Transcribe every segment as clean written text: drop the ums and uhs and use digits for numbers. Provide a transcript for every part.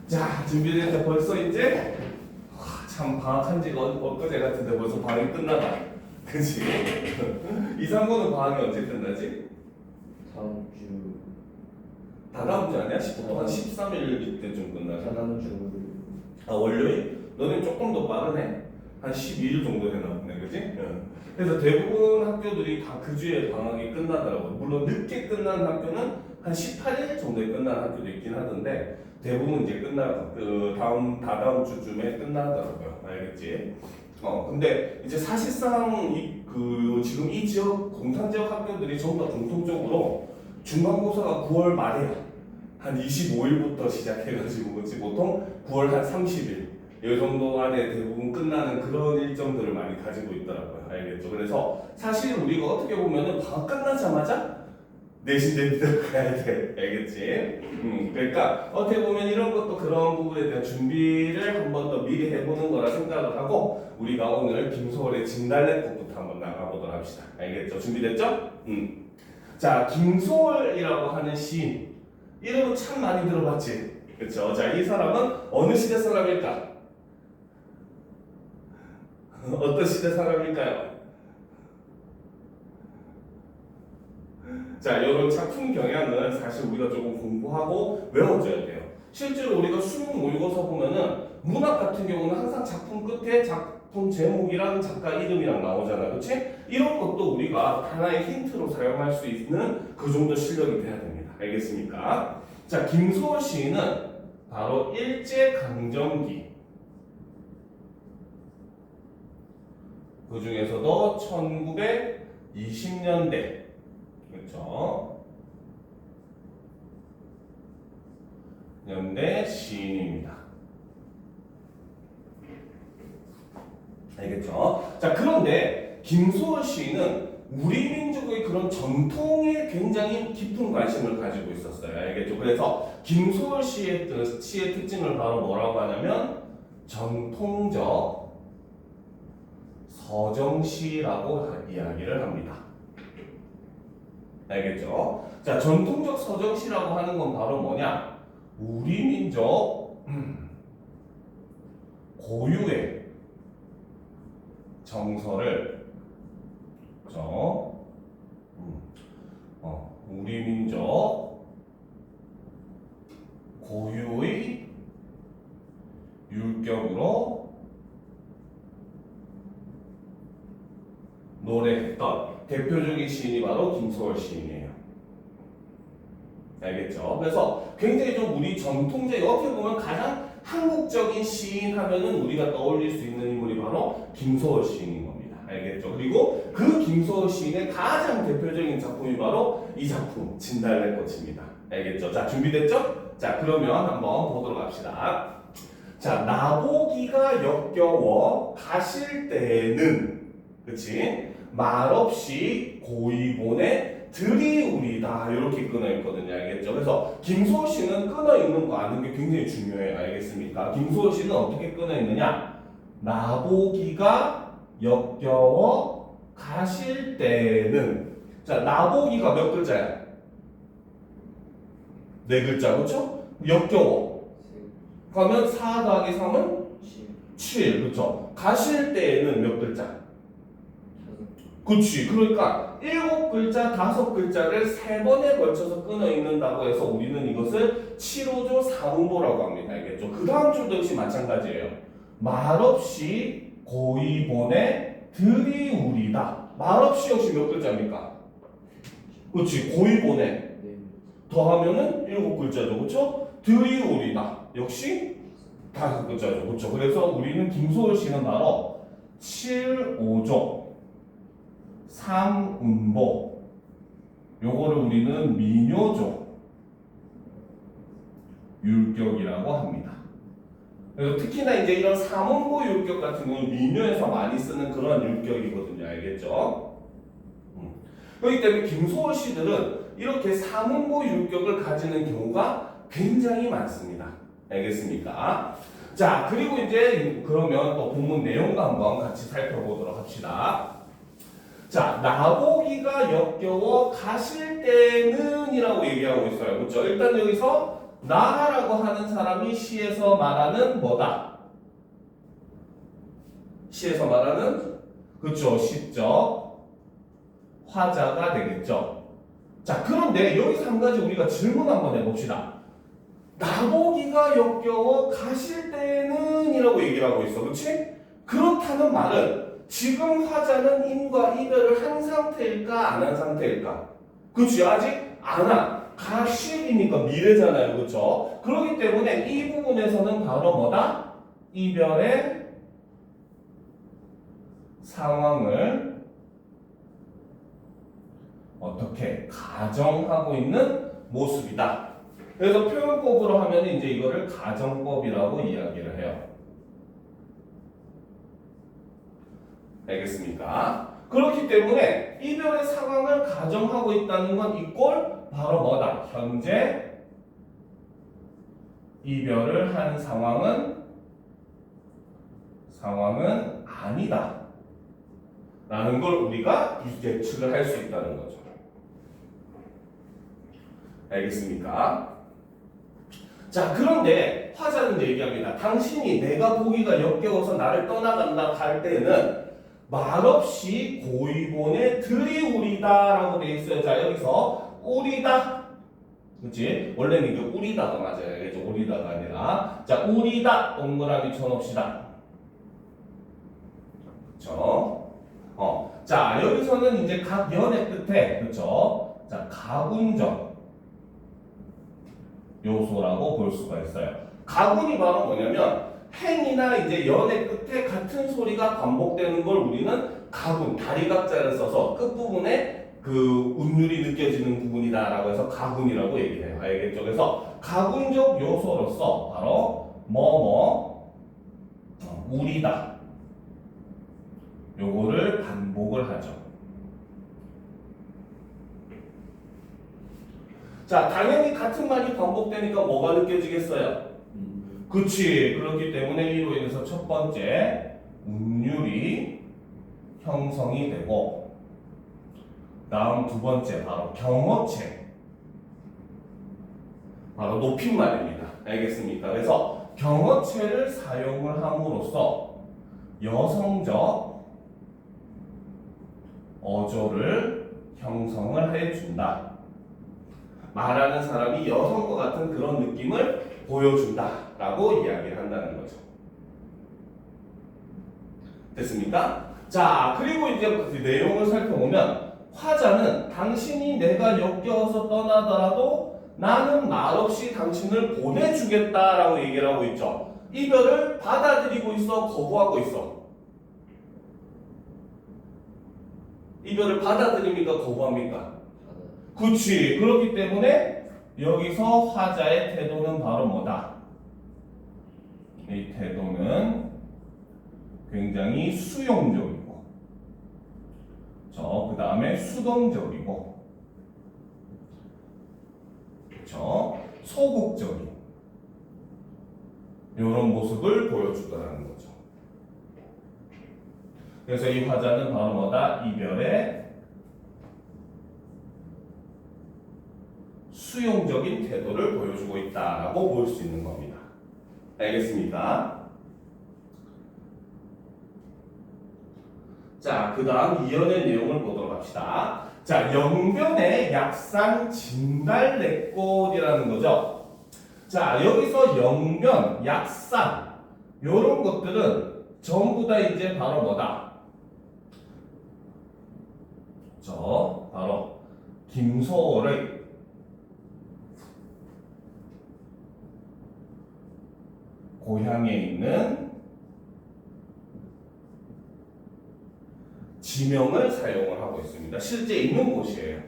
자, 준비됐다. 벌써 이제 참 방학한 지가 엊그제 같은데 벌써 방학이 끝나나? 그치? 이상고는 방학이 언제 끝나지? 다음 주. 다다음 주 아니야? 한 13일 이때쯤 끝나지? 다다음 주. 아, 월요일? 너는 조금 더 빠르네. 한 12일 정도 되나 보네, 그지? 응. 그래서 대부분 학교들이 다 그 주에 방학이 끝나더라고요. 물론 늦게 끝난 학교는 한 18일 정도에 끝난 학교도 있긴 하던데 대부분 이제 다다음 주쯤에 끝나더라고요. 알겠지? 근데 이제 사실상 지금 이 지역 공산 지역 학교들이 전부 다 공통적으로 중간고사가 9월 말이야. 한 25일부터 시작해가지고 그렇지 보통 9월 한 30일 이 정도 안에 대부분 끝나는 그런 일정들을 많이 가지고 있더라고요. 알겠죠? 그래서 사실 우리가 어떻게 보면은 방학 끝나자마자 내신 대비대로 가야 돼. 알겠지? 그러니까 어떻게 보면 이런 것도 그런 부분에 대한 준비를 한 번 더 미리 해보는 거라 생각을 하고 우리가 오늘 김소월의 진달래꽃부터 한번 나가보도록 합시다. 알겠죠? 준비됐죠? 자, 김소월이라고 하는 시인 이름은 참 많이 들어봤지? 그쵸? 자, 이 사람은 어느 시대 사람일까? 어떤 시대 사람일까요? 자, 이런 작품 경향은 사실 우리가 조금 공부하고 외워줘야 돼요. 실제로 우리가 수능 모의고사 보면은 문학 같은 경우는 항상 작품 끝에 작품 제목이랑 작가 이름이랑 나오잖아, 그렇지? 이런 것도 우리가 하나의 힌트로 사용할 수 있는 그 정도 실력이 돼야 됩니다. 알겠습니까? 자, 김소월 시인은 바로 일제강점기 그 중에서도 1920년대 그렇죠? 연대 시인입니다. 알겠죠? 자, 그런데 김소월 시인은 우리 민족의 그런 전통에 굉장히 깊은 관심을 가지고 있었어요. 알겠죠? 그래서 김소월 시의 특징을 바로 뭐라고 하냐면 전통적 서정시라고 이야기를 합니다. 알겠죠? 자, 전통적 서정시라고 하는 건 바로 뭐냐? 우리 민족 고유의 정서를 그렇죠? 우리 민족 고유의 율격으로 노래했던 대표적인 시인이 바로 김소월 시인이에요. 알겠죠? 그래서 굉장히 좀 우리 전통적 어떻게 보면 가장 한국적인 시인 하면은 우리가 떠올릴 수 있는 인물이 바로 김소월 시인인 겁니다. 알겠죠? 그리고 그 김소월 시인의 가장 대표적인 작품이 바로 이 작품 진달래꽃입니다. 알겠죠? 자, 준비됐죠? 자, 그러면 한번 보도록 합시다. 자, 나보기가 역겨워 가실 때는 그치? 말없이 고이본에 들이우리다 이렇게 끊어 있거든요. 알겠죠? 그래서 김소월 씨는 끊어 있는 거 아는 게 굉장히 중요해요. 알겠습니까? 김소월 씨는 어떻게 끊어 있느냐? 나보기가 역겨워 가실 때는 자, 나보기가 몇 글자야? 네 글자, 그렇죠? 역겨워 그러면 4 더하기 3은 7, 그렇죠? 가실 때에는 몇 글자? 그렇지. 그러니까 7글자, 5글자를 3번에 걸쳐서 끊어 읽는다고 해서 우리는 이것을 7호조 4문보라고 합니다. 알겠죠? 그 다음 줄도 역시 마찬가지예요. 말없이 고이본에 들이우리다. 말없이 역시 몇 글자입니까? 그렇지. 고이본에 더하면은 7글자죠. 그렇죠? 들이우리다. 역시 5글자죠. 그렇죠? 그래서 우리는 김소월 씨는 바로 7호조 3음보 요거를 우리는 민요조 율격이라고 합니다. 그래서 특히나 이제 이런 3음보 율격 같은 경우는 민요에서 많이 쓰는 그런 율격이거든요. 알겠죠? 그렇기 때문에 김소월 시들은 이렇게 3음보 율격을 가지는 경우가 굉장히 많습니다. 알겠습니까? 자, 그리고 이제 그러면 또 본문 내용도 한번 같이 살펴보도록 합시다. 자, 나보기가 역겨워 가실 때는 이라고 얘기하고 있어요. 그렇죠? 일단 여기서 나라고 하는 사람이 시에서 말하는 뭐다? 시에서 말하는 그쵸 시적 화자가 되겠죠. 자 그런데 여기서 한 가지 우리가 질문 한번 해봅시다. 나보기가 역겨워 가실 때는 이라고 얘기를 하고 있어. 그렇지? 그렇다는 말은 지금 화자는 인과 이별을 한 상태일까 안 한 상태일까? 그렇지 아직 안 한. 가실이니까 미래잖아요. 그렇죠? 그렇기 때문에 이 부분에서는 바로 뭐다? 이별의 상황을 어떻게 가정하고 있는 모습이다. 그래서 표현법으로 하면 이제 이거를 가정법이라고 이야기를 해요. 알겠습니까? 그렇기 때문에 이별의 상황을 가정하고 있다는 건 이꼴 바로 뭐다? 현재 이별을 한 상황은 아니다. 라는 걸 우리가 예측을 할 수 있다는 거죠. 알겠습니까? 자, 그런데 화자는 얘기합니다. 당신이 내가 보기가 역겨워서 나를 떠나간다 할 때는 말없이 고의본에 들이우리다 라고 되어 있어요. 자, 여기서 우리다. 그치? 원래는 이게 우리다가 맞아요. 알겠죠? 우리다가 아니라. 자, 우리다. 동그라미 쳐놓읍시다. 그쵸? 자, 여기서는 이제 각 연의 끝에, 그쵸? 자, 가군적 요소라고 볼 수가 있어요. 가군이 바로 뭐냐면, 행이나 이제 연의 끝에 같은 소리가 반복되는 걸 우리는 가군, 다리각자를 써서 끝부분에 그 운율이 느껴지는 부분이다라고 해서 가군이라고 얘기해요. 알겠죠? 그래서 가군적 요소로서 바로 우리다. 요거를 반복을 하죠. 자, 당연히 같은 말이 반복되니까 뭐가 느껴지겠어요? 그치. 그렇기 때문에 이로 인해서 첫 번째 운율이 형성이 되고 다음 두 번째 바로 경어체 바로 높임말입니다. 알겠습니까? 그래서 경어체를 사용을 함으로써 여성적 어조를 형성을 해준다. 말하는 사람이 여성과 같은 그런 느낌을 보여준다라고 이야기를 한다는 거죠. 됐습니까? 자, 그리고 이제 그 내용을 살펴보면 화자는 당신이 내가 역겨워서 떠나더라도 나는 말없이 당신을 보내주겠다라고 얘기를 하고 있죠. 이별을 받아들이고 있어, 거부하고 있어? 이별을 받아들입니까, 거부합니까? 그치. 그렇기 때문에 여기서 화자의 태도는 바로 뭐다? 이 태도는 굉장히 수용적이고 그 다음에 수동적이고 소극적인 이런 모습을 보여주더라는 거죠. 그래서 이 화자는 바로 뭐다? 이별의 수용적인 태도를 보여주고 있다라고 볼 수 있는 겁니다. 알겠습니까? 자, 그 다음 이연의 내용을 보도록 합시다. 자, 영변의 약산 진달래꽃이라는 거죠. 자, 여기서 영변, 약산 요런 것들은 전부 다 이제 바로 뭐다? 바로 김소월의 고향에 있는 지명을 사용을 하고 있습니다. 실제 있는 곳이에요.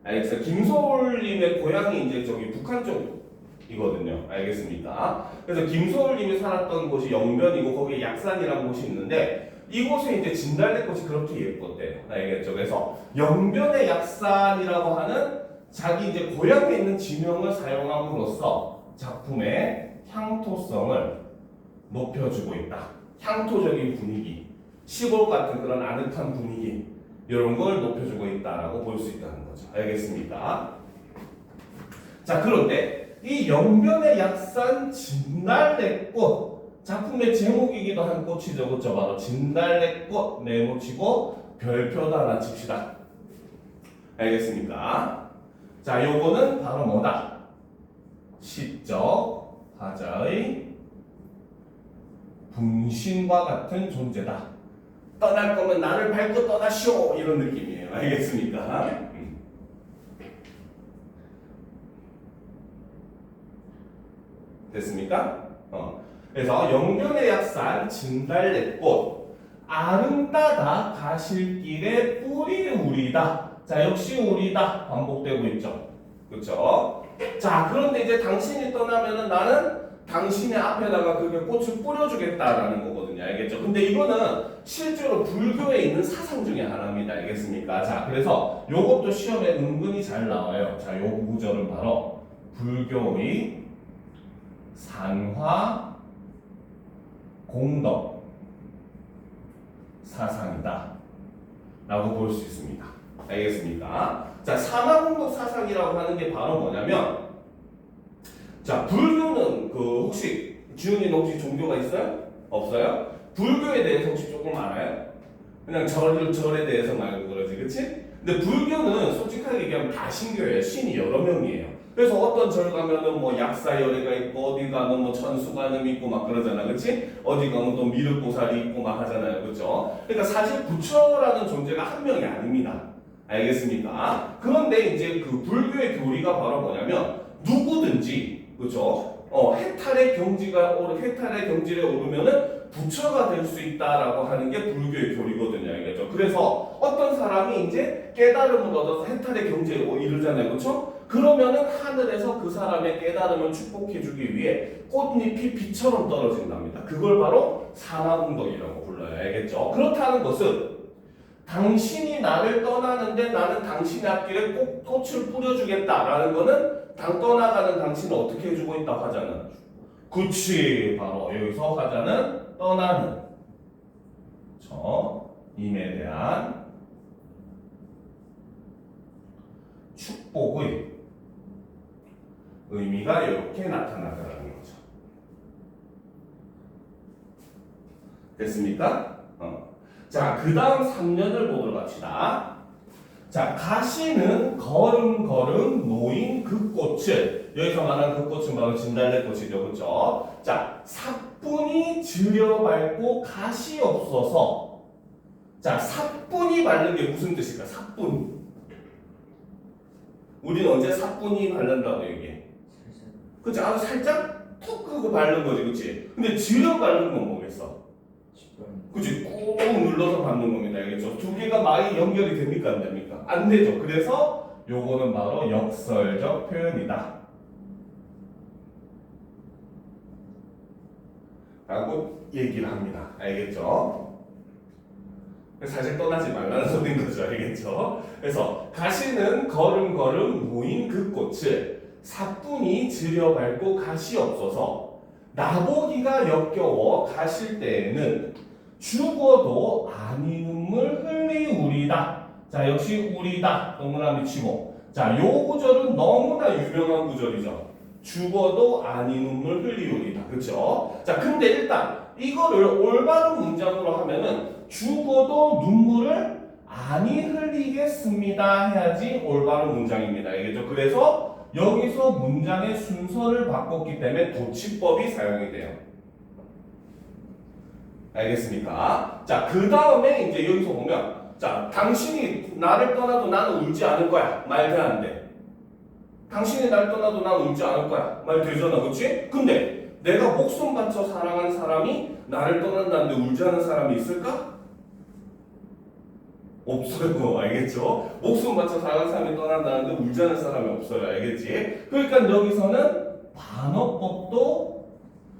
알겠어요? 김소울님의 고향이 이제 저기 북한 쪽이거든요. 알겠습니까? 그래서 김소울님이 살았던 곳이 영변이고 거기에 약산이라는 곳이 있는데 이곳에 이제 진달래꽃이 그렇게 예뻤대요. 알겠죠? 그래서 영변의 약산이라고 하는 자기 이제 고향에 있는 지명을 사용함으로써 작품의 향토성을 높여주고 있다. 향토적인 분위기, 시골 같은 그런 아늑한 분위기 이런 걸 높여주고 있다라고 볼 수 있다는 거죠. 알겠습니까? 자, 그런데 이 영변의 약산 진달래꽃 작품의 제목이기도 한 꽃이죠. 그렇죠? 바로 진달래꽃 네모치고 별표도 하나 칩시다. 알겠습니까? 자, 요거는 바로 뭐다? 시적 화자의 분신과 같은 존재다. 떠날 거면 나를 밟고 떠나시오 이런 느낌이에요. 알겠습니까? 됐습니까? 그래서 영변의 약산 진달래꽃 아름다다 가실길에 뿌리 우리다. 자, 역시 우리다 반복되고 있죠. 그렇죠? 자, 그런데 이제 당신이 떠나면은 나는 당신의 앞에다가 그게 꽃을 뿌려주겠다라는 거거든요. 알겠죠? 근데 이거는 실제로 불교에 있는 사상 중에 하나입니다. 알겠습니까? 자, 그래서 요것도 시험에 은근히 잘 나와요. 자, 요 구절은 바로 불교의 산화 공덕 사상이다 라고 볼 수 있습니다. 알겠습니까? 자, 산화 공덕 사상이라고 하는 게 바로 뭐냐면, 자, 불교는 혹시 지훈이는 혹시 종교가 있어요? 없어요? 불교에 대해서 혹시 조금 알아요? 그냥 절에 대해서 말고 그러지, 그치? 근데 불교는 솔직하게 얘기하면 다신교예요. 신이 여러 명이에요. 그래서 어떤 절 가면은 뭐 약사열애가 있고, 어디 가면 뭐 천수관음 있고 막 그러잖아, 그치? 어디 가면 또 미륵보살이 있고 막 하잖아요, 그쵸? 그러니까 사실 부처라는 존재가 한 명이 아닙니다. 알겠습니까? 그런데 이제 그 불교의 교리가 바로 뭐냐면 누구든지, 그쵸? 해탈의 경지에 오르면은 부처가 될 수 있다라고 하는 게 불교의 교리거든요. 알겠죠? 그래서 어떤 사람이 이제 깨달음을 얻어서 해탈의 경지에 이르잖아요. 그렇죠? 그러면은 하늘에서 그 사람의 깨달음을 축복해주기 위해 꽃잎이 비처럼 떨어진답니다. 그걸 바로 산화공덕이라고 불러요. 알겠죠? 그렇다는 것은 당신이 나를 떠나는데 나는 당신의 앞길에 꼭 꽃을 뿌려주겠다라는 거는 떠나가는 당신을 어떻게 해주고 있다 화자는. 그치, 바로 여기서 화자는 떠나는 임에 대한 축복의 의미가 이렇게 나타나더라는 거죠. 됐습니까? 자, 그 다음 3년을 보도록 합시다. 자, 가시는 걸음걸음 놓인 그 꽃을, 여기서 말하는 그 꽃은 바로 진달래꽃이죠. 그렇죠? 자, 사뿐히 들여밟고 가시 없어서. 자, 사뿐히 바른 게 무슨 뜻일까? 사뿐히. 우리는 언제 사뿐히 바른다고 얘기해? 그치? 아주 살짝 톡 그거 바른 거지, 그치? 근데 들여 바른 건 뭐겠어? 그치? 꾹 눌러서 받는 겁니다. 알겠죠? 두 개가 많이 연결이 됩니까? 안 됩니까? 안 되죠. 그래서 요거는 바로 역설적 표현이다 라고 얘기를 합니다. 알겠죠? 사실 떠나지 말라는 소리인 거죠. 알겠죠? 그래서 가시는 걸음걸음 놓인 그 꽃을 사뿐히 들여밟고 가시 없어서 나보기가 역겨워 가실 때에는 죽어도 아니 눈물 흘리우리다. 자, 역시 우리다. 동그라미 치고. 자, 요 구절은 너무나 유명한 구절이죠. 죽어도 아니 눈물 흘리우리다. 그렇죠? 자, 근데 일단 이거를 올바른 문장으로 하면은 죽어도 눈물을 아니 흘리겠습니다 해야지 올바른 문장입니다. 알겠죠? 그래서 여기서 문장의 순서를 바꿨기 때문에 도치법이 사용이 돼요. 알겠습니까? 자, 그 다음에 이제 여기서 보면, 자, 당신이 나를 떠나도 나는 울지 않을 거야. 말도 안 돼. 당신이 나를 떠나도 나는 울지 않을 거야. 말 되잖아, 그렇지? 근데 내가 목숨 바쳐 사랑한 사람이 나를 떠난다는데 울지 않은 사람이 있을까? 없어요. 알겠죠? 목숨 바쳐 사랑한 사람이 떠난다는데 울지 않은 사람이 없어요. 알겠지? 그러니까 여기서는 반어법도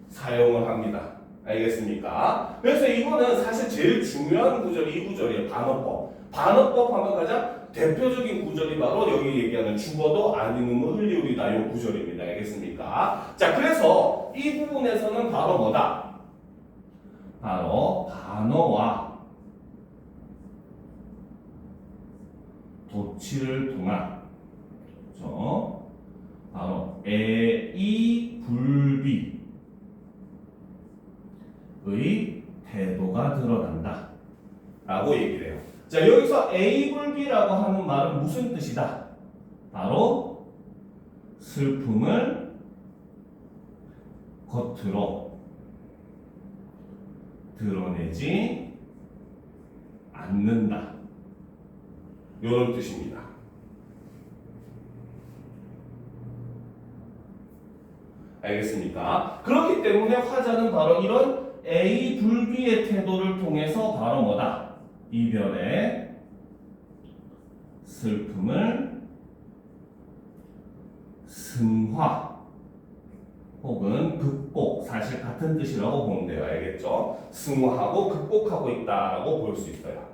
사용을 합니다. 알겠습니까? 그래서 이거는 사실 제일 중요한 구절이 이 구절이에요. 반어법. 반어법 하면 가장 대표적인 구절이 바로 여기 얘기하는 죽어도 아니 눈물 흘리우리다 이 구절입니다. 알겠습니까? 자, 그래서 이 부분에서는 바로 뭐다? 바로 반어와 도치를 통한 바로 A 불비의 태도가 드러난다 라고 얘기를 해요. 자, 여기서 A 불비라고 하는 말은 무슨 뜻이다? 바로 슬픔을 겉으로 드러내지 않는다. 이런 뜻입니다. 알겠습니까? 그렇기 때문에 화자는 바로 이런 A 불비의 태도를 통해서 바로 뭐다? 이별의 슬픔을 승화 혹은 극복, 사실 같은 뜻이라고 보면 돼요. 알겠죠? 승화하고 극복하고 있다라고 볼 수 있어요.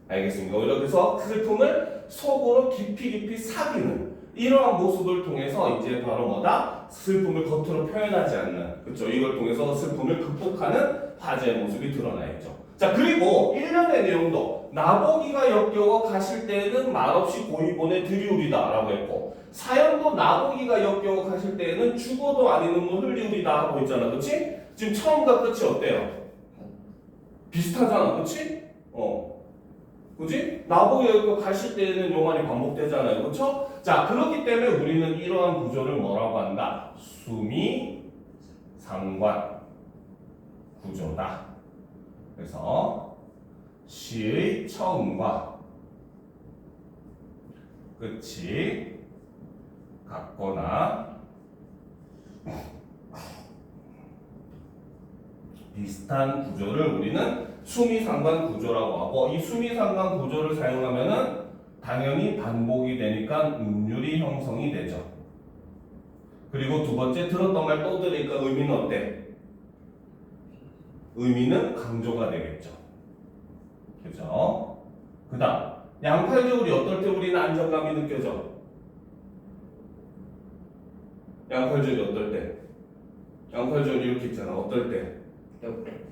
알겠습니까? 그래서 슬픔을 속으로 깊이 사귀는 이러한 모습을 통해서 이제 바로 뭐다? 슬픔을 겉으로 표현하지 않는, 그렇죠? 이걸 통해서 슬픔을 극복하는 화제의 모습이 드러나 있죠. 자, 그리고 1년의 내용도 나보기가 역겨워 가실 때에는 말없이 고이본에 들이우리다 라고 했고, 사연도 나보기가 역겨워 가실 때에는 죽어도 아닌 눈물 흘리우리다 하고 있잖아. 그치? 지금 처음과 끝이 어때요? 비슷하잖아. 그치? 그지? 나보기가 가실 때에는 요 말이 반복되잖아요. 그쵸? 자, 그렇기 때문에 우리는 이러한 구조를 뭐라고 한다? 수미 상관 구조다. 그래서 시의 처음과 끝이 같거나 비슷한 구조를 우리는 수미상관 구조라고 하고, 이 수미상관 구조를 사용하면은 당연히 반복이 되니까 음률이 형성이 되죠. 그리고 두 번째, 들었던 말 또 들으니까 의미는 어때? 의미는 강조가 되겠죠. 그죠? 그 다음, 양팔저울이 어떨 때 우리는 안정감이 느껴져? 양팔저울이 어떨 때? 양팔저울이 이렇게 있잖아. 어떨 때?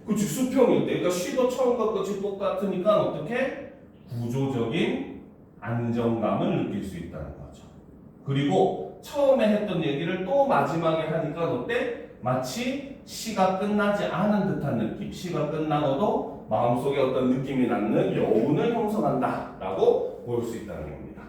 그치, 수평일 때. 그러니까 시도 처음과 끝이 똑같으니까 어떻게? 구조적인 안정감을 느낄 수 있다는 거죠. 그리고 처음에 했던 얘기를 또 마지막에 하니까 어때? 마치 시가 끝나지 않은 듯한 느낌. 시가 끝나고도 마음속에 어떤 느낌이 남는 여운을 형성한다 라고 볼 수 있다는 겁니다.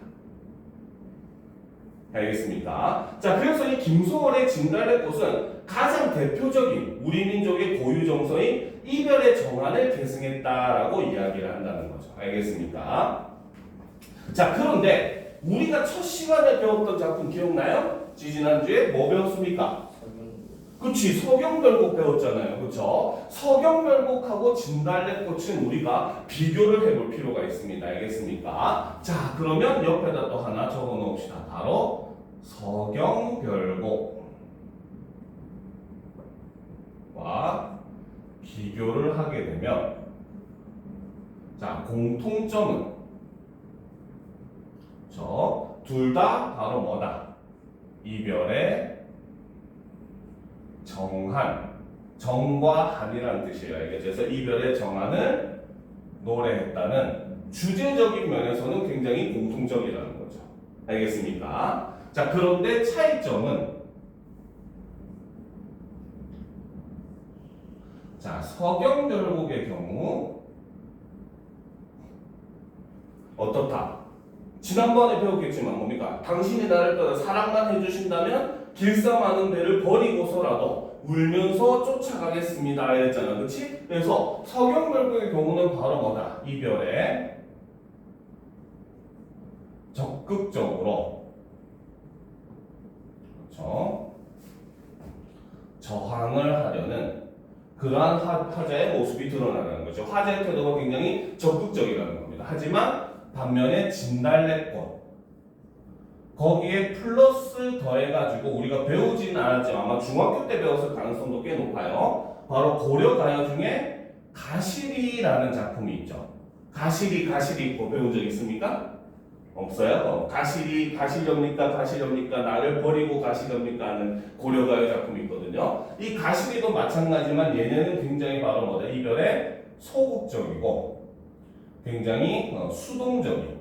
알겠습니까? 자, 그래서 이 김소월의 진달래 꽃은 가장 대표적인 우리 민족의 고유 정서인 이별의 정환을 계승했다라고 이야기를 한다는 거죠. 알겠습니까? 자, 그런데 우리가 첫 시간에 배웠던 작품 기억나요? 지지난주에 뭐 배웠습니까? 그치, 서경별곡 배웠잖아요. 그쵸? 서경별곡하고 진달래꽃은 우리가 비교를 해볼 필요가 있습니다. 알겠습니까? 자, 그러면 옆에다 또 하나 적어 놓읍시다. 바로 서경별곡과 비교를 하게 되면, 자, 공통점은 둘 다 바로 뭐다? 이별의 정한, 정과 한이라는 뜻이에요. 알겠죠? 그래서 이별의 정한을 노래했다는 주제적인 면에서는 굉장히 공통적이라는 거죠. 알겠습니까? 자, 그런데 차이점은, 자, 서경별곡의 경우 어떻다? 지난번에 배웠겠지만 뭡니까? 당신이 나를 떠나 사랑만 해주신다면 길쌈 많은 배를 버리고서라도 울면서 쫓아가겠습니다 이랬잖아. 그치? 그래서 서경별곡의 경우는 바로 뭐다? 이별에 적극적으로, 그렇죠? 저항을 하려는 그러한 화자의 모습이 드러나는 거죠. 화자의 태도가 굉장히 적극적이라는 겁니다. 하지만 반면에 진달래꽃, 거기에 플러스 더해가지고 우리가 배우지는 않았지만 아마 중학교 때 배웠을 가능성도 꽤 높아요. 바로 고려가요 중에 가시리라는 작품이 있죠. 가시리 있고 배운 적 있습니까? 없어요? 가시렵니까 나를 버리고 가시렵니까 하는 고려가요 작품이 있거든요. 이 가시리도 마찬가지지만 얘네는 굉장히 바로 뭐다? 이별에 소극적이고 굉장히 수동적인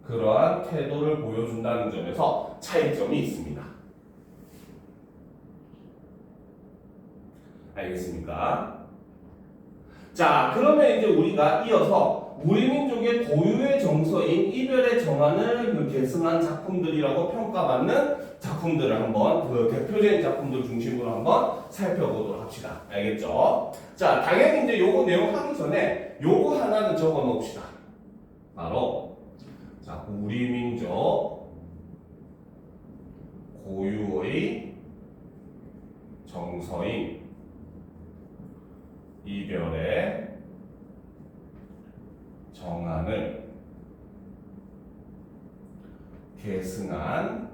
그러한 태도를 보여준다는 점에서 차이점이 있습니다. 알겠습니까? 자, 그러면 이제 우리가 이어서 우리 민족의 고유의 정서인 이별의 정안을 계승한 작품들이라고 평가받는 작품들을 한번 그 대표적인 작품들 중심으로 한번 살펴보도록 합시다. 알겠죠? 자, 당연히 이제 요거 내용 하기 전에 요거 하나는 적어 놓읍시다. 바로 자, 우리 민족 고유의 정서인 이별의 정안을 계승한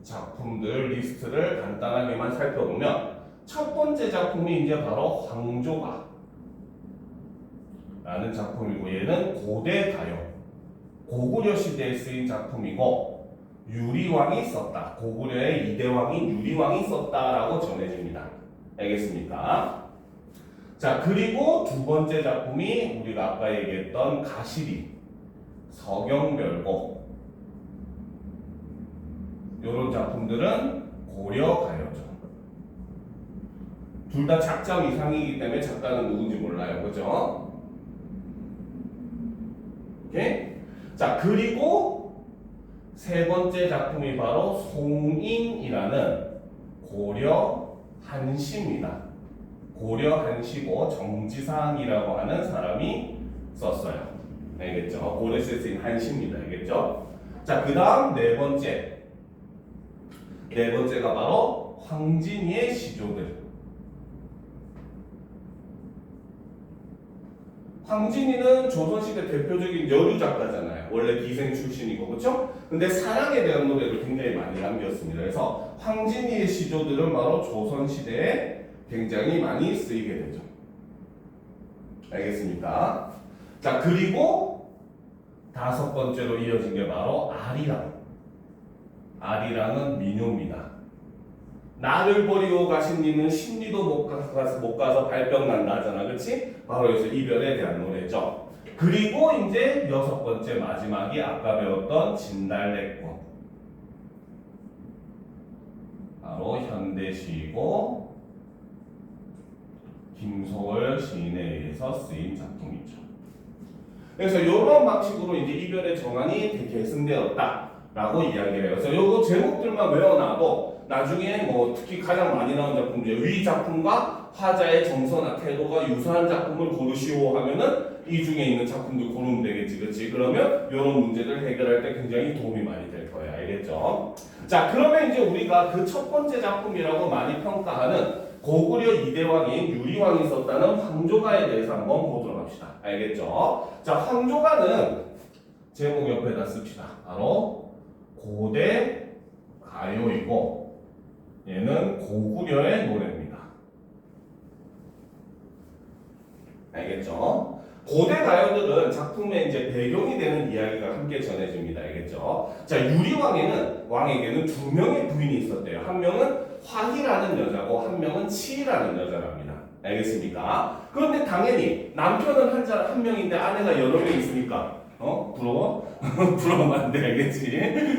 작품들 리스트를 간단하게만 살펴보면 첫 번째 작품이 이제 바로 황조가 라는 작품이고 얘는 고대 가요 고구려 시대에 쓰인 작품이고 유리왕이 썼다. 고구려의 이대왕인 유리왕이 썼다라고 전해집니다. 알겠습니까? 자, 그리고 두 번째 작품이 우리가 아까 얘기했던 가시리, 서경별곡 이런 작품들은 고려 가요죠. 둘 다 작작 이상이기 때문에 작가는 누군지 몰라요. 그죠? 오케이? 자, 그리고 세 번째 작품이 바로 송인이라는 고려 한시입니다. 고려 한시고 정지상이라고 하는 사람이 썼어요. 알겠죠? 고려 시대에 쓰인 한시입니다. 알겠죠? 자, 그 다음 네 번째가 바로 황진이의 시조들. 황진이는 조선시대 대표적인 여류 작가잖아요. 원래 기생 출신이고, 그렇죠? 근데 사랑에 대한 노래를 굉장히 많이 남겼습니다. 그래서 황진이의 시조들은 바로 조선시대에 굉장히 많이 쓰이게 되죠. 알겠습니까? 자, 그리고 다섯 번째로 이어진 게 바로 아리랑. 아리랑은 민요입니다. 나를 버리고 가신 님은 십리도 못 가서 발병 난다 하잖아. 그렇지? 바로 여기서 이별에 대한 노래죠. 그리고 이제 여섯 번째 마지막이 아까 배웠던 진달래꽃. 바로 현대시이고 김소월 시인에 의해서 쓰인 작품이죠. 그래서 이런 방식으로 이제 이별의 정안이 계승되었다라고 이야기를 해요. 그래서 요거 제목들만 외워놔도 나중에 뭐 특히 가장 많이 나온 작품 중에 위 작품과 화자의 정서나 태도가 유사한 작품을 고르시오 하면은 이 중에 있는 작품들 고르면 되겠지, 그렇지? 그러면 이런 문제를 해결할 때 굉장히 도움이 많이 될 거예요, 알겠죠? 자, 그러면 이제 우리가 그 첫 번째 작품이라고 많이 평가하는 고구려 이대왕인 유리왕이 썼다는 황조가에 대해서 한번 보도록 합시다, 알겠죠? 자, 황조가는 제목 옆에다 씁시다. 바로 고대 가요이고 얘는 고구려의 노래입니다. 알겠죠? 고대 가요들은 작품의 이제 배경이 되는 이야기가 함께 전해집니다. 알겠죠? 자, 왕에게는 두 명의 부인이 있었대요. 한 명은 화희라는 여자고 한 명은 치희라는 여자랍니다. 알겠습니까? 그런데 당연히 남편은 한 명인데 아내가 여러 명 있으니까 부러워? 부러우면 안 돼, 알겠지?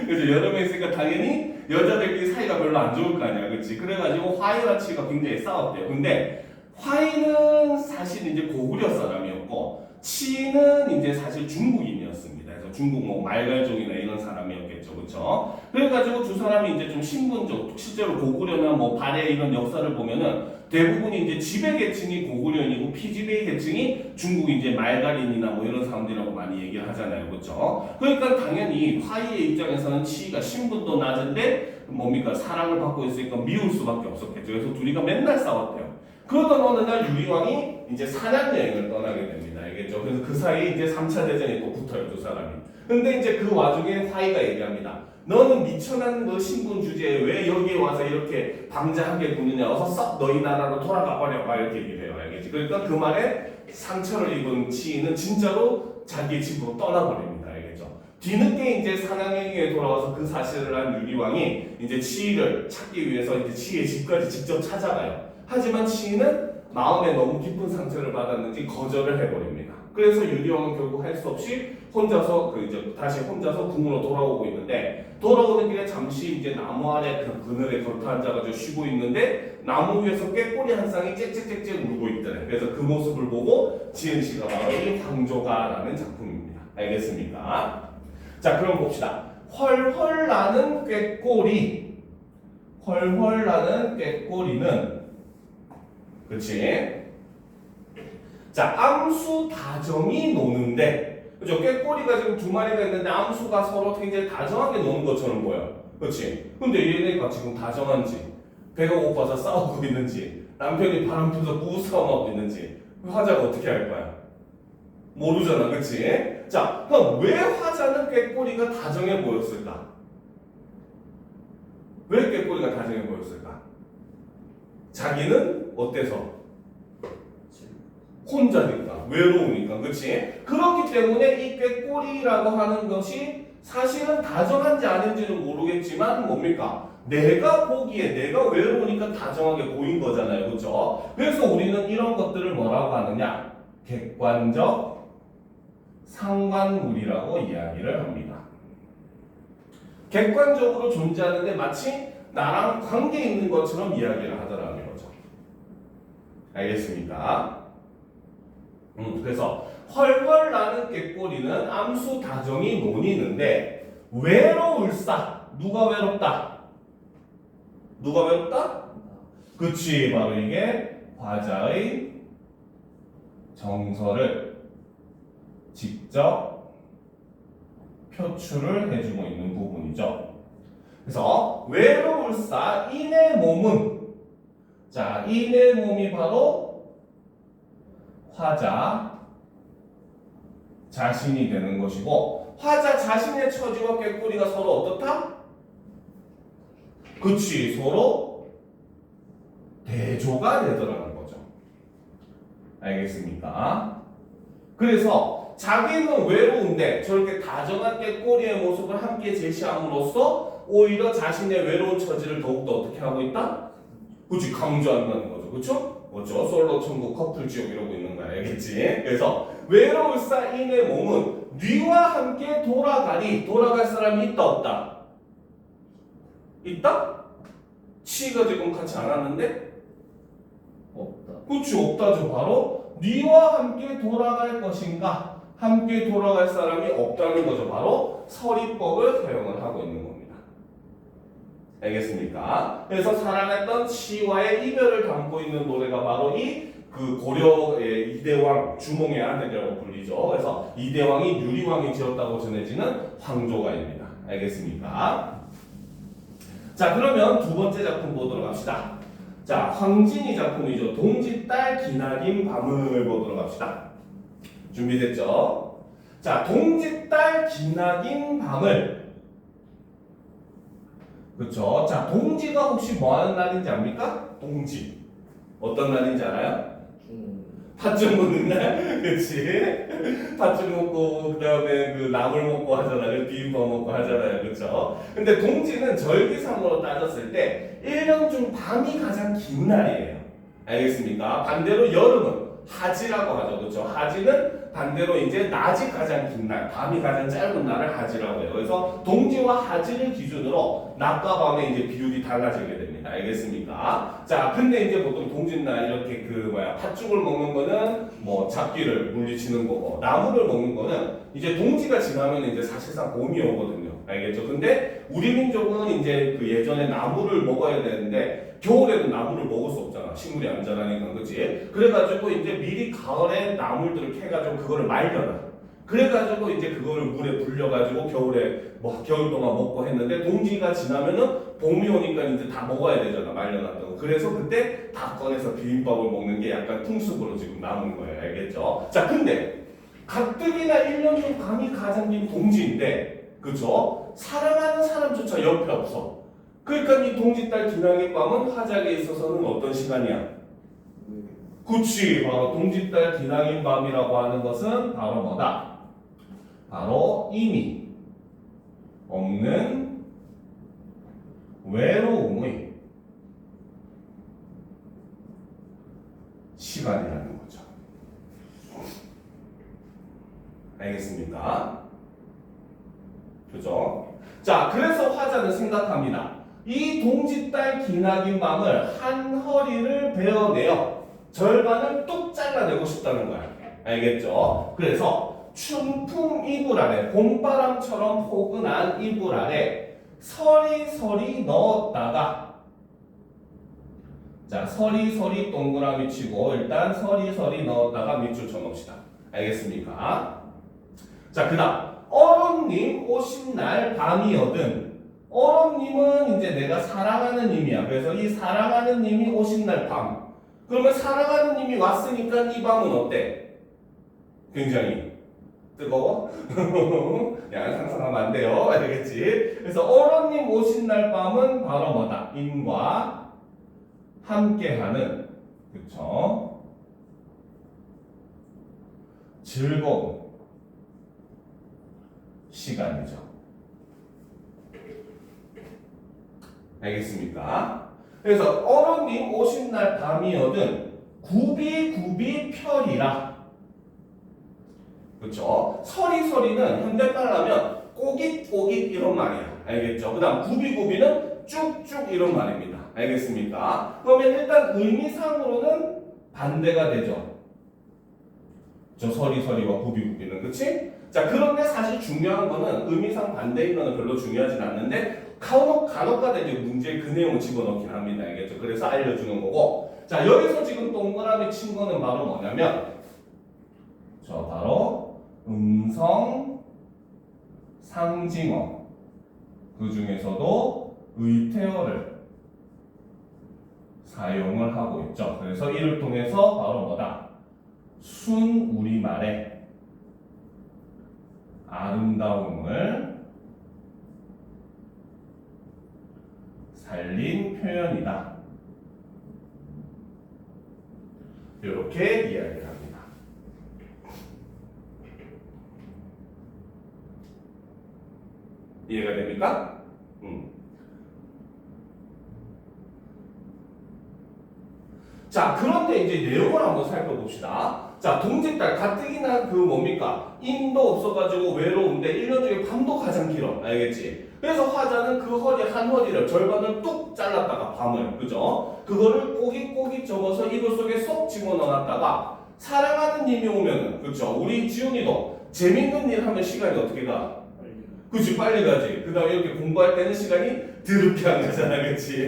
그래서 여러 명 있으니까 당연히 여자들끼리 사이가 별로 안 좋을 거 아니야, 그렇지? 그래가지고 화희와 치희가 굉장히 싸웠대요. 근데 화희는 사실 이제 고구려 사람이었고 치희는 이제 사실 중국인이었습니다. 그래서 중국 뭐 말갈족이나 이런 사람이었겠죠, 그렇죠? 그래가지고 두 사람이 이제 좀 신분적, 실제로 고구려나 뭐 발해 이런 역사를 보면은 대부분이 이제 지배 계층이 고구려인이고 피지배 계층이 중국 이제 말갈인이나 뭐 이런 사람들이라고 많이 얘기를 하잖아요, 그렇죠? 그러니까 당연히 화희의 입장에서는 치희가 신분도 낮은데 뭡니까 사랑을 받고 있으니까 미울 수밖에 없었겠죠. 그래서 둘이가 맨날 싸웠대요. 그러던 어느 날 유리왕이 이제 사냥 여행을 떠나게 됩니다. 알겠죠? 그래서 그 사이에 이제 3차 대전이 또 붙어요, 두 사람이. 근데 이제 그 와중에 화희가 얘기합니다. 너는 미천한 그 신분 주제에 왜 여기에 와서 이렇게 방자하게 구느냐? 어서 썩 너희 나라로 돌아가 버려. 막 이렇게 얘기를 해요. 알겠지? 그러니까 그 말에 상처를 입은 치희는 진짜로 자기 집으로 떠나버립니다. 알겠죠? 뒤늦게 이제 사냥행위에 돌아와서 그 사실을 한 유리왕이 이제 치희를 찾기 위해서 이제 치희의 집까지 직접 찾아가요. 하지만 치희는 마음에 너무 깊은 상처를 받았는지 거절을 해버립니다. 그래서 유리왕은 결국 할 수 없이 혼자서 이제 다시 혼자서 궁으로 돌아오고 있는데 돌아오는 길에 잠시 이제 나무 아래 그 그늘에 걸터 앉아가지고 쉬고 있는데 나무 위에서 꾀꼬리 한 쌍이 짹짹짹짹 울고 있더래. 그래서 그 모습을 보고 지은 씨가 바로 이 황조가라는 작품입니다. 알겠습니까? 자, 그럼 봅시다. 헐헐 나는 꾀꼬리. 헐헐 나는 꾀꼬리는 그치? 자, 암수 다정이 노는데 그죠? 꾀꼬리가 지금 두 마리가 있는데 암수가 서로 굉장히 다정하게 노는 것처럼 보여. 그치? 근데 얘네가 지금 다정한지 배가 고파서 싸우고 있는지 남편이 바람 펴서 부부싸움하고 있는지 화자가 어떻게 할 거야? 모르잖아. 그치? 자, 그럼 왜 화자는 꾀꼬리가 다정해 보였을까? 왜 꾀꼬리가 다정해 보였을까? 자기는 어때서? 혼자니까, 외로우니까, 그치? 그렇기 때문에 이 꾀꼬리라고 하는 것이 사실은 다정한지 아닌지는 모르겠지만 뭡니까? 내가 보기에 내가 외로우니까 다정하게 보인 거잖아요. 그쵸? 그래서 우리는 이런 것들을 뭐라고 하느냐? 객관적 상관물이라고 이야기를 합니다. 객관적으로 존재하는데 마치 나랑 관계 있는 것처럼 이야기를 하더라는 거죠. 알겠습니까? 그래서 헐헐 나는 꾀꼬리는 암수 다정이 논이는데 외로울사. 누가 외롭다? 누가 외롭다? 그치, 바로 이게 화자의 정서를 직접 표출을 해주고 있는 부분이죠. 그래서 외로울사 이내 몸은, 자, 이내 몸이 바로 화자 자신이 되는 것이고, 화자 자신의 처지와 꾀꼬리가 서로 어떻다? 그치, 서로 대조가 되더라는 거죠. 알겠습니까? 그래서 자기는 외로운데 저렇게 다정한 꾀꼬리의 모습을 함께 제시함으로써 오히려 자신의 외로운 처지를 더욱더 어떻게 하고 있다? 그치, 강조한다는 거죠. 그쵸? 그렇죠? 솔로 천국, 커플 지옥 이러고 있는 거야. 알겠지? 그래서 외로울사 인의 몸은 네와 함께 돌아가리. 돌아갈 사람이 있다 없다? 있다? 치가 지금 같이 안 왔는데? 없다. 그치, 없다죠. 바로 네와 함께 돌아갈 것인가? 함께 돌아갈 사람이 없다는 거죠. 바로 서리법을 사용을 하고 있는 겁니다. 알겠습니까? 그래서 사랑했던 치와의 이별을 담고 있는 노래가 바로 그 고려의 이대왕, 주몽의 아들이라고 불리죠. 그래서 이대왕이 유리왕이 지었다고 전해지는 황조가입니다. 알겠습니까? 자, 그러면 두 번째 작품 보도록 합시다. 자, 황진이 작품이죠. 동지딸 기나긴 밤을 보도록 합시다. 준비됐죠? 자, 동지딸 기나긴 밤을, 그렇죠? 자, 동지가 혹시 뭐 하는 날인지 압니까? 동지. 어떤 날인지 알아요? 팥죽 먹는 날, 그렇지? 팥죽 먹고 그다음에 그 나물 먹고 하잖아요. 비빔밥 먹고 하잖아요, 그렇죠? 근데 동지는 절기상으로 따졌을 때 1년 중 밤이 가장 긴 날이에요. 알겠습니까? 반대로 여름은 하지라고 하죠, 그렇죠? 하지는 반대로 이제 낮이 가장 긴 날, 밤이 가장 짧은 날을 하지라고 해요. 그래서 동지와 하지를 기준으로 낮과 밤의 이제 비율이 달라지게 됩니다. 알겠습니까? 자, 근데 이제 보통 동짓날 이렇게 팥죽을 먹는 거는 뭐 잡기를 물리치는 거고, 나무를 먹는 거는 이제 동지가 지나면 이제 사실상 봄이 오거든요. 알겠죠? 근데 우리 민족은 이제 그 예전에 나무를 먹어야 되는데 겨울에는 나무를 먹을 수 없잖아. 식물이 안 자라니까, 그치? 그래가지고 이제 미리 가을에 나물들을 캐가지고 그거를 말려놔. 그래가지고 이제 그거를 물에 불려가지고 겨울에 겨울 동안 먹고 했는데 동지가 지나면은 봄이 오니까 이제 다 먹어야 되잖아. 말려놨다고. 그래서 그때 다 꺼내서 비빔밥을 먹는 게 약간 풍습으로 지금 남은 거예요. 알겠죠? 자, 근데 가뜩이나 1년 중 밤이 가장 긴 동지인데, 그쵸? 사랑하는 사람조차 옆에 없어. 그러니까 이 동지딸 기나긴 밤은 화작에 있어서는 어떤 시간이야? 그치, 바로 동지딸 기나긴 밤이라고 하는 것은 바로 뭐다? 바로 이미 없는 외로움의 시간이라는 거죠. 그죠? 자, 그래서 화자는 생각합니다. 이 동짓달 기나긴 밤을 한 허리를 베어내어 절반을 뚝 잘라내고 싶다는 거야. 알겠죠? 그래서 춘풍 이불 아래, 봄바람처럼 포근한 이불 아래 서리서리 넣었다가, 자, 서리서리 동그라미 치고 일단 서리서리 넣었다가 밑줄 쳐놓읍시다. 알겠습니까? 자, 그 다음 어른님 오신 날 밤이거든. 어른님은 이제 내가 사랑하는 님이야. 그래서 이 사랑하는 님이 오신 날 밤. 그러면 사랑하는 님이 왔으니까 이 밤은 어때? 굉장히 뜨거워? 야, 상상하면 안 돼요. 알겠지? 그래서 어른님 오신 날 밤은 바로 뭐다? 임과 함께하는, 그쵸? 즐거운 시간이죠. 알겠습니까? 그래서 어른님 오신 날 밤이거든 굽이 펴리라. 그쵸? 서리서리는 현대말로 하면 꼬깃꼬깃 이런 말이야. 알겠죠? 그 다음 굽이는 쭉쭉 이런 말입니다. 알겠습니까? 그러면 일단 의미상으로는 반대가 되죠. 저 서리서리와 굽이는, 그치? 자, 그런데 사실 중요한 거는 의미상 반대인 거는 별로 중요하진 않는데 간혹가다 이제 문제에 그 내용을 집어넣긴 합니다. 알겠죠? 그래서 알려주는 거고. 자, 여기서 지금 동그라미 친 거는 바로 뭐냐면 바로 음성 상징어, 그 중에서도 의태어를 사용을 하고 있죠. 그래서 이를 통해서 바로 뭐다? 순 우리말의 아름다움을 살린 표현이다. 이렇게 이야기를 합니다. 이해가 됩니까? 자, 그런데 이제 내용을 한번 살펴봅시다. 자, 동짓달 가뜩이나 그 뭡니까? 인도 없어가지고 외로운데 1년 중에 밤도 가장 길어. 알겠지? 그래서 화자는 그 허리 한 허리를 절반을 뚝 잘랐다가 밤을, 그죠? 그거를 꼬깃꼬깃 접어서 이불 속에 쏙 집어넣어놨다가 사랑하는 님이 오면은, 그죠? 우리 지훈이도 재밌는 일 하면 시간이 어떻게 가? 그치, 빨리 가지. 그 다음에 이렇게 공부할 때는 시간이 드럽게 안 가잖아, 그치?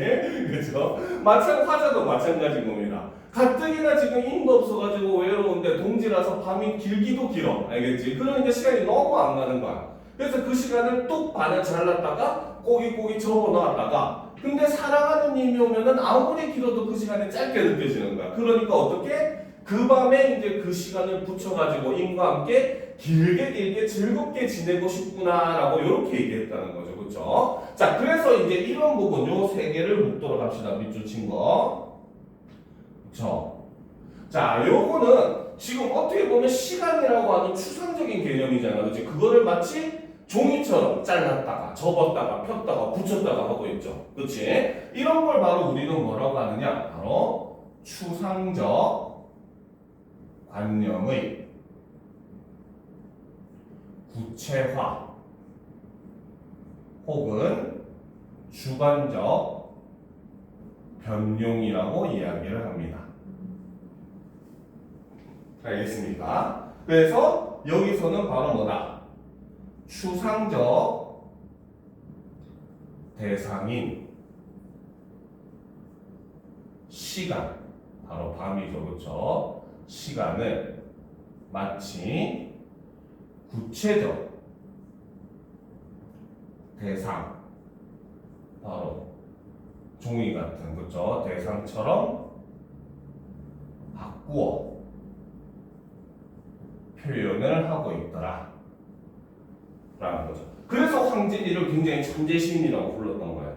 그죠? 화자도 마찬가지인 겁니다. 가뜩이나 지금 힘도 없어가지고 외로운데 동지라서 밤이 길기도 길어. 알겠지? 그러니까 시간이 너무 안 가는 거야. 그래서 그 시간을 뚝 반을 잘랐다가 꼬깃꼬깃 접어 넣었다가, 근데 사랑하는 님이 오면은 아무리 길어도 그 시간이 짧게 느껴지는 거야. 그러니까 어떻게? 그 밤에 이제 그 시간을 붙여가지고 임과 함께 길게 즐겁게 지내고 싶구나라고 이렇게 얘기했다는 거죠. 그렇죠? 자, 그래서 이제 이런 부분 요 세 개를 묶도록 합시다. 밑줄 친 거. 그렇죠? 자, 요거는 지금 어떻게 보면 시간이라고 하는 추상적인 개념이잖아. 그렇지? 그거를 마치 종이처럼 잘랐다가 접었다가 폈다가 붙였다가 하고 있죠. 그렇지? 이런 걸 바로 우리는 뭐라고 하느냐? 바로 추상적 관념의 구체화 혹은 주관적 변용이라고 이야기를 합니다. 알겠습니까? 그래서 여기서는 바로 뭐다? 추상적 대상인 시간, 바로 밤이죠. 그렇죠? 시간을 마치 구체적 대상, 바로 종이 같은, 그죠? 대상처럼 바꾸어 표현을 하고 있더라 라는 거죠. 그래서 황진이를 굉장히 천재시인이라고 불렀던 거예요.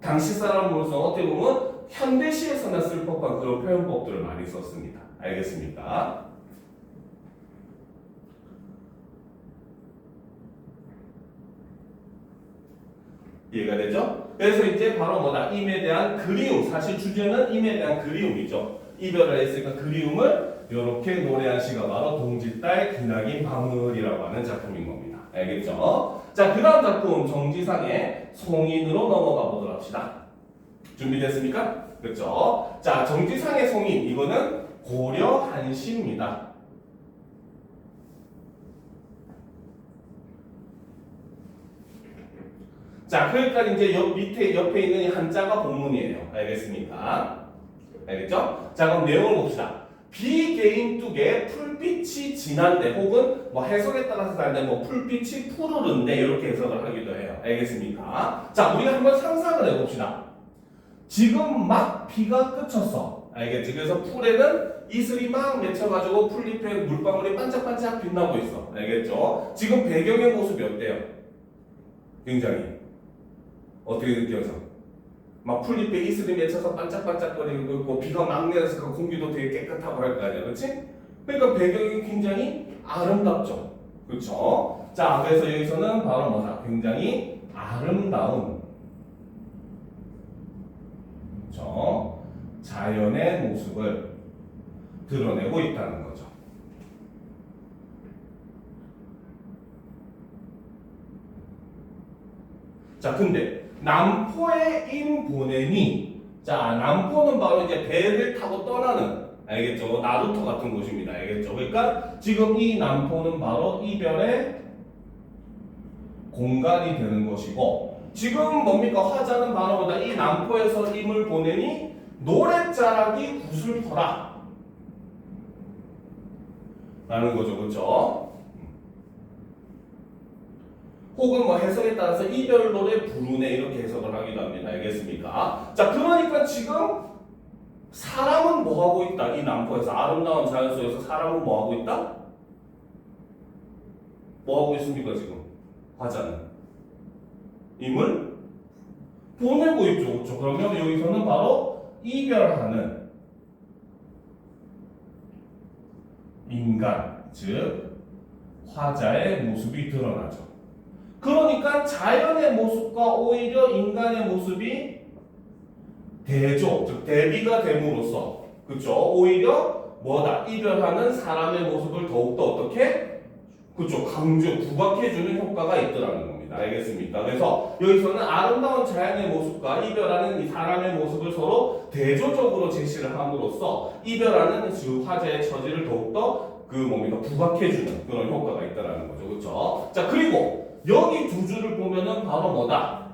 당시 사람으로서 어떻게 보면 현대시에서나 쓸 법한 그런 표현법들을 많이 썼습니다. 알겠습니까? 이해가 되죠? 그래서 이제 바로 뭐다? 임에 대한 그리움. 사실 주제는 임에 대한 그리움이죠. 이별을 했으니까 그리움을 이렇게 노래한 시가 바로 동짓달 기나긴 밤을이라고 하는 작품인 겁니다. 알겠죠? 자, 그 다음 작품 정지상의 송인으로 넘어가 보도록 합시다. 준비됐습니까? 그렇죠? 자, 정지상의 송인 이거는 고려 한시입니다. 자, 그러니까 이제 밑에 옆에 있는 이 한자가 본문이에요. 알겠습니까? 알겠죠? 자, 그럼 내용을 봅시다. 비개인 뚝에 풀빛이 진한데 혹은 뭐 해석에 따라서 다른데 뭐 풀빛이 푸르른데 이렇게 해석을 하기도 해요. 알겠습니까? 자, 우리가 한번 상상을 해봅시다. 지금 막 비가 그쳤어. 알겠지? 그래서 풀에는 이슬이 막 맺혀가지고 풀잎에 물방울이 반짝반짝 빛나고 있어. 알겠죠? 지금 배경의 모습이 어때요? 굉장히 어떻게 느껴져? 막 풀잎에 이슬이 맺혀서 반짝반짝거리고 있고 비가 막 내려서 그 공기도 되게 깨끗하고 할 거 아니야, 그렇지? 그러니까 배경이 굉장히 아름답죠, 그렇죠? 자, 그래서 여기서는 바로 뭐다? 굉장히 아름다운, 그렇죠? 자연의 모습을 드러내고 있다는 거죠. 자, 근데 남포의 인보냄이 자, 남포는 바로 이제 배를 타고 떠나는 알겠죠? 나루토 같은 곳입니다. 알겠죠? 그러니까 지금 이 남포는 바로 이별의 공간이 되는 것이고 지금 뭡니까? 화자는 바로 뭐다? 이 남포에서 임을 보내니 노랫자락이 구슬퍼라 라는 거죠. 그렇죠? 혹은 뭐 해석에 따라서 이별 노래 부르네 이렇게 해석을 하기도 합니다. 알겠습니까? 자, 그러니까 지금 사람은 뭐 하고 있다? 이 남포에서 아름다운 자연 속에서 사람은 뭐 하고 있다? 뭐 하고 있습니까 지금? 화자는 임을 보내고 있죠. 그렇죠? 그러면 여기서는 바로 이별하는 인간, 즉 화자의 모습이 드러나죠. 그러니까 자연의 모습과 오히려 인간의 모습이 대조, 즉 대비가 됨으로써 그렇죠? 오히려 뭐다? 이별하는 사람의 모습을 더욱더 어떻게? 그렇죠? 강조, 부각해주는 효과가 있더라는 겁니다. 알겠습니까? 그래서 여기서는 아름다운 자연의 모습과 이별하는 이 사람의 모습을 서로 대조적으로 제시를 함으로써 이별하는 그 화자의 처지를 더욱더 그 뭡니까? 부각해주는 그런 효과가 있다라는 거죠. 그렇죠? 자, 그리고 여기 두 줄을 보면은 바로 뭐다?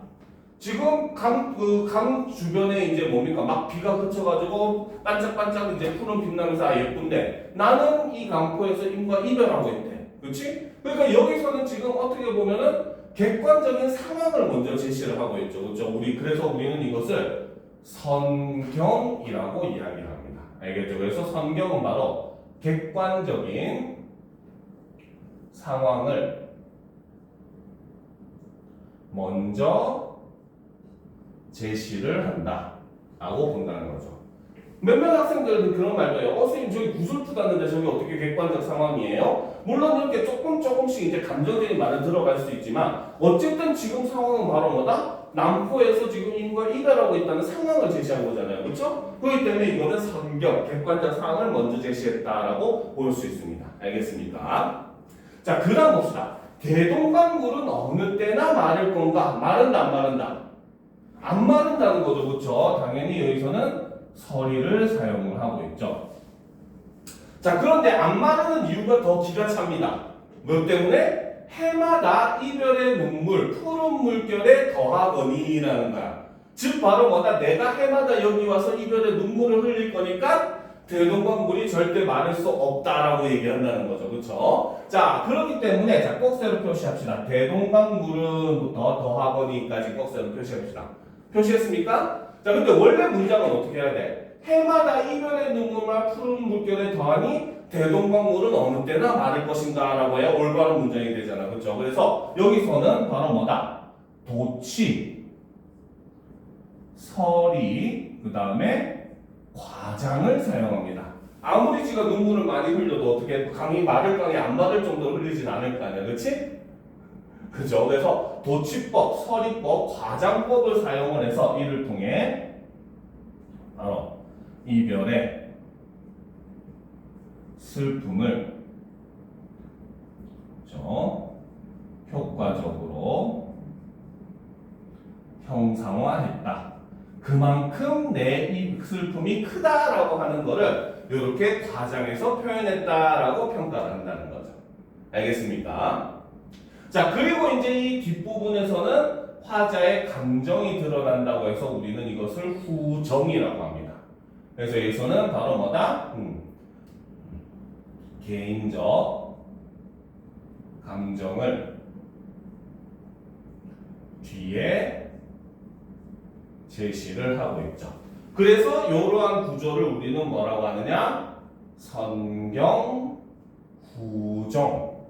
지금 강 주변에 이제 뭡니까? 막 비가 그쳐가지고 반짝반짝 이제 푸른 빛나면서 아 예쁜데 나는 이 강포에서 임과 이별하고 있대. 그렇지? 그러니까 여기서는 지금 어떻게 보면은 객관적인 상황을 먼저 제시를 하고 있죠. 그렇죠? 그래서 우리는 이것을 선경이라고 이야기합니다. 알겠죠? 그래서 선경은 바로 객관적인 상황을 먼저 제시를 한다 라고 본다는 거죠. 몇몇 학생들은 그런 말도 해요. 선생님 저기 구슬프 닿는데 저기 어떻게 객관적 상황이에요? 물론 이렇게 조금씩 이제 감정적인 말은 들어갈 수 있지만 어쨌든 지금 상황은 바로 뭐다? 남포에서 지금 임과 이별하고 있다는 상황을 제시한 거잖아요. 그렇죠? 그렇기 때문에 이거는 선경, 객관적 상황을 먼저 제시했다라고 볼 수 있습니다. 알겠습니까? 자, 그 다음 봅시다. 대동강물은 어느 때나 마를 건가? 마른다 안 마른다? 안 마른다는 거죠. 그렇죠? 당연히 여기서는 서리를 사용을 하고 있죠. 자, 그런데 안 마르는 이유가 더 기가 찹니다. 뭐 때문에? 해마다 이별의 눈물, 푸른 물결에 더하거니라는 거야. 즉 바로 뭐다? 내가 해마다 여기 와서 이별의 눈물을 흘릴 거니까 대동강물이 절대 마를 수 없다라고 얘기한다는 거죠. 그렇죠? 자, 그렇기 때문에 자, 꼭세로 표시합시다. 대동강물은 더하거니까지 꼭세로 표시합시다. 표시했습니까? 자, 근데 원래 문장은 어떻게 해야 돼? 해마다 이별의 눈물과 푸른 물결에 더하니 대동강물은 어느 때나 마를 것인가 라고 해야 올바른 문장이 되잖아. 그렇죠? 그래서 여기서는 바로 뭐다? 도치, 서리, 그 다음에 과장을 사용합니다. 아무리 지가 눈물을 많이 흘려도 어떻게 강이 마를 강이 안 마를 정도로 흘리진 않을 거 아니야. 그렇지? 그죠? 그래서 도치법, 서리법, 과장법을 사용을 해서 이를 통해 바로 이별의 슬픔을 그렇죠? 효과적으로 형상화했다. 그만큼 내 이 슬픔이 크다라고 하는 거를 이렇게 과장해서 표현했다라고 평가를 한다는 거죠. 알겠습니까? 자, 그리고 이제 이 뒷부분에서는 화자의 감정이 드러난다고 해서 우리는 이것을 후정이라고 합니다. 그래서 여기서는 바로 뭐다? 개인적 감정을 뒤에 제시를 하고 있죠. 그래서 이러한 구조를 우리는 뭐라고 하느냐? 선경 후정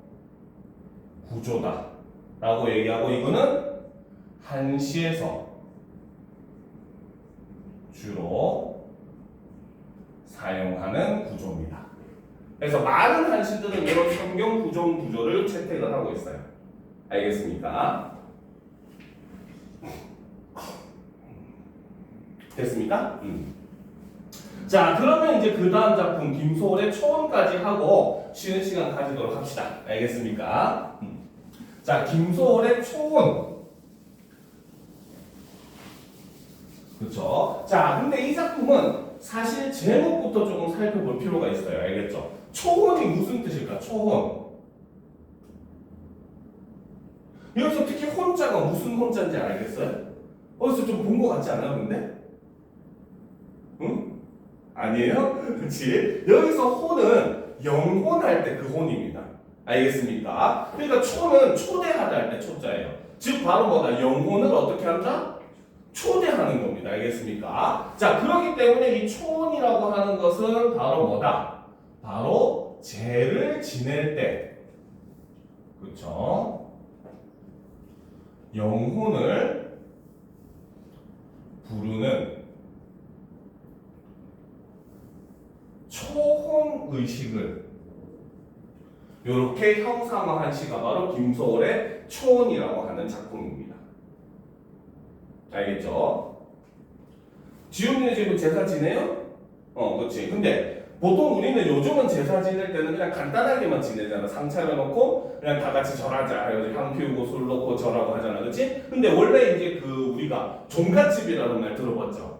구조다 라고 얘기하고, 이거는 한시에서 주로 사용하는 구조입니다. 그래서 많은 한시들은 이런 선경 후정 구조를 채택을 하고 있어요. 알겠습니까? 됐습니까? 자, 그러면 이제 그 다음 작품 김소월의 초원까지 하고 쉬는 시간 가지도록 합시다. 알겠습니까? 자, 김소월의 초원. 그렇죠? 자, 근데 이 작품은 사실 제목부터 조금 살펴볼 필요가 있어요. 알겠죠? 초원이 무슨 뜻일까? 초원. 여기서 특히 혼자가 무슨 혼자인지 알겠어요? 어디서 좀 본 것 같지 않아요, 근데? 응? 아니에요? 그렇지? 여기서 혼은 영혼할 때 그 혼입니다. 알겠습니까? 그러니까 초는 초대하다 할 때 초자예요. 즉 바로 뭐다? 영혼을 어떻게 한다? 초대하는 겁니다. 알겠습니까? 자, 그렇기 때문에 이 초혼이라고 하는 것은 바로 뭐다? 바로 제를 지낼 때, 그렇죠? 영혼을 부르는 초혼 의식을 이렇게 형상화한 시가 바로 김소월의 초혼이라고 하는 작품입니다. 알겠죠? 지훈이는 지금 제사 지내요? 그렇지. 근데 보통 우리는 요즘은 제사 지낼 때는 그냥 간단하게만 지내잖아. 상 차려놓고 그냥 다 같이 절하자 해가지고 향 피우고 술 넣고 절하고 하잖아. 그렇지? 근데 원래 이제 그 우리가 종갓집이라는 말 들어봤죠?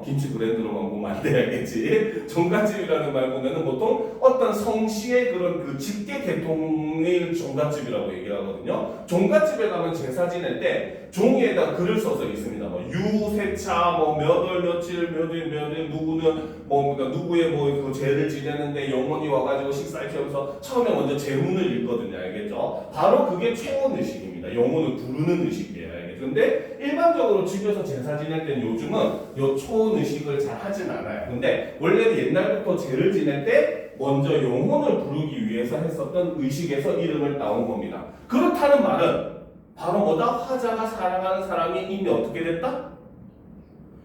김치 브랜드로만 보면 안 돼야겠지. 종갓집이라는 말 보면은 보통 어떤 성씨의 그런 그 직계 계통의 종갓집이라고 얘기하거든요. 종갓집에 가면 제사 지낼 때 종이에다 글을 써서 있습니다. 뭐 유세차 몇월 며칠 몇일 누구는 누구의 그 죄를 지내는데 영혼이 와가지고 식사를 하면서 처음에 먼저 제문을 읽거든요. 알겠죠? 바로 그게 초혼 의식입니다. 영혼을 부르는 의식이에요. 알겠죠? 근데 일반적으로 집에서 제사 지낼 때는 요즘은 요 초혼 의식을 잘 하진 않아요. 근데 원래는 옛날부터 제를 지낼 때 먼저 영혼을 부르기 위해서 했었던 의식에서 이름을 따온 겁니다. 그렇다는 말은 바로 뭐다? 화자가 사랑하는 사람이 이미 어떻게 됐다?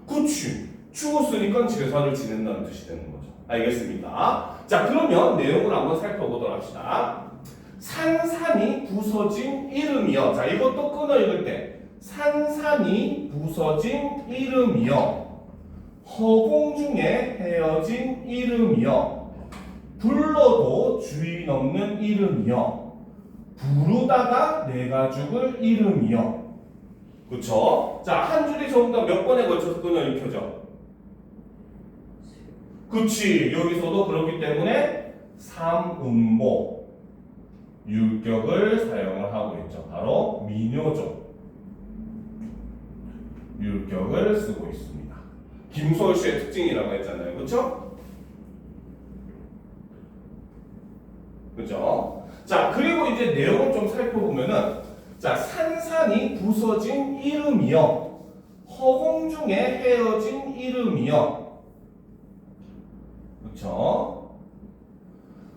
그치. 죽었으니까 제사를 지낸다는 뜻이 되는 거죠. 알겠습니까? 자, 그러면 내용을 한번 살펴보도록 합시다. 산산이 부서진 이름이여. 자, 이것도 끊어 읽을 때 산산이 부서진 이름이여. 허공 중에 헤어진 이름이여. 불러도 주인 없는 이름이여. 부르다가 내가 죽을 이름이여. 그쵸? 자, 한 줄이 전부 다 몇 번에 걸쳐서 끊어 읽혀져? 그치. 여기서도 그렇기 때문에 삼음보 율격을 사용을 하고 있죠. 바로 민요적 율격을 쓰고 있습니다. 김소월 씨의 특징이라고 했잖아요. 그쵸? 그죠? 자, 그리고 이제 내용을 좀 살펴보면은, 자, 산산이 부서진 이름이여. 허공 중에 헤어진 이름이여. 그쵸?